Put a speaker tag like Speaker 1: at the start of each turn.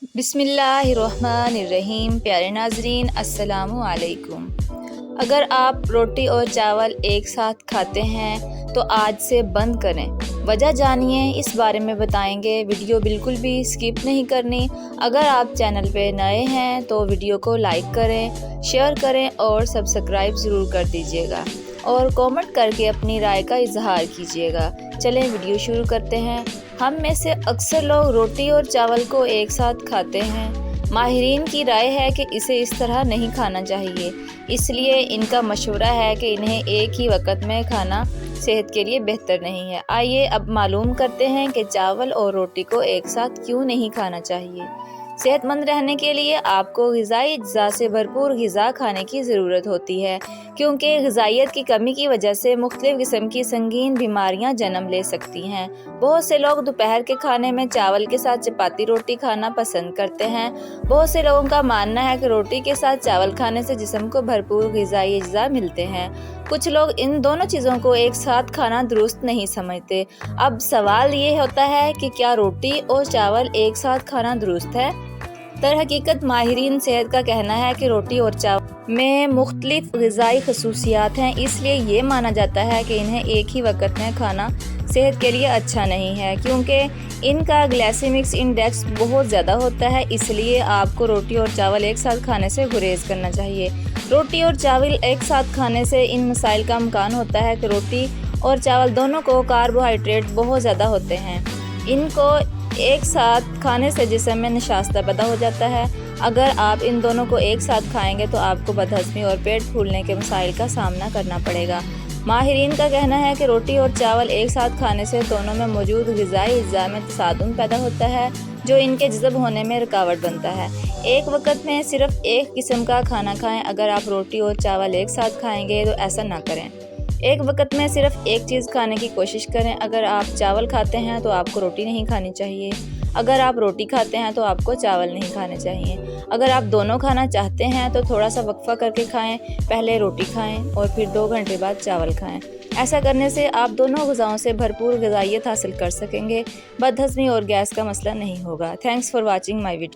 Speaker 1: बिस्मिल्लाहिर्रहमानिर्रहीम। प्यारे नाजरीन, अस्सलामु अलैकुम। अगर आप रोटी और चावल एक साथ खाते हैं तो आज से बंद करें। वजह जानिए, इस बारे में बताएंगे। वीडियो बिल्कुल भी स्किप नहीं करनी। अगर आप चैनल पे नए हैं तो वीडियो को लाइक करें, शेयर करें और सब्सक्राइब ज़रूर कर दीजिएगा और कमेंट करके अपनी राय का इजहार कीजिएगा। चलें वीडियो शुरू करते हैं। हम में से अक्सर लोग रोटी और चावल को एक साथ खाते हैं। माहिरीन की राय है कि इसे इस तरह नहीं खाना चाहिए, इसलिए इनका मशवरा है कि इन्हें एक ही वक्त में खाना सेहत के लिए बेहतर नहीं है। आइए अब मालूम करते हैं कि चावल और रोटी को एक साथ क्यों नहीं खाना चाहिए। सेहतमंद रहने के लिए आपको ग़िज़ाई अज्जा से भरपूर ग़िज़ा खाने की ज़रूरत होती है, क्योंकि ग़िज़ाइयत की कमी की वजह से मुख्तलिफ़ किस्म की संगीन बीमारियां जन्म ले सकती हैं। बहुत से लोग दोपहर के खाने में चावल के साथ चपाती रोटी खाना पसंद करते हैं। बहुत से लोगों का मानना है कि रोटी के साथ चावल खाने से जिस्म को भरपूर ग़िज़ाई अज्जा मिलते हैं। कुछ लोग इन दोनों चीज़ों को एक साथ खाना दुरुस्त नहीं समझते। अब सवाल ये होता है कि क्या रोटी और चावल एक साथ खाना दुरुस्त है? दरहकीकत माहिरीन सेहत का कहना है कि रोटी और चावल में मुख्तलिफ ग़िज़ाई खसूसियात हैं, इसलिए ये माना जाता है कि इन्हें एक ही वक्त में खाना सेहत के लिए अच्छा नहीं है, क्योंकि इनका ग्लाइसेमिक इंडेक्स बहुत ज़्यादा होता है। इसलिए आपको रोटी और चावल एक साथ खाने से गुरेज करना चाहिए। रोटी और चावल एक साथ खाने से इन मसाइल का इम्कान होता है कि रोटी और चावल दोनों को कार्बोहाइड्रेट बहुत ज़्यादा होते हैं। इनको एक साथ खाने से जिस्म में नशास्ता पैदा हो जाता है। अगर आप इन दोनों को एक साथ खाएंगे तो आपको बदहज़मी और पेट फूलने के मसाइल का सामना करना पड़ेगा। माहिरीन का कहना है कि रोटी और चावल एक साथ खाने से दोनों में मौजूद ग़िज़ाई अज्जा में तसादुम पैदा होता है, जो इनके जज़ब होने में रुकावट बनता है। एक वक्त में सिर्फ एक किस्म का खाना खाएं। अगर आप रोटी और चावल एक साथ खाएंगे तो ऐसा ना करें। एक वक्त में सिर्फ एक चीज़ खाने की कोशिश करें। अगर आप चावल खाते हैं तो आपको रोटी नहीं खानी चाहिए। अगर आप रोटी खाते हैं तो आपको चावल नहीं खाने चाहिए। अगर आप दोनों खाना चाहते हैं तो थोड़ा सा वक्फा करके खाएं। पहले रोटी खाएं और फिर 2 घंटे बाद चावल खाएं। ऐसा करने से आप दोनों ग़िज़ाओं से भरपूर ग़िज़ाइयत हासिल कर सकेंगे। बदहज़मी और गैस का मसला नहीं होगा। Thanks for watching my video.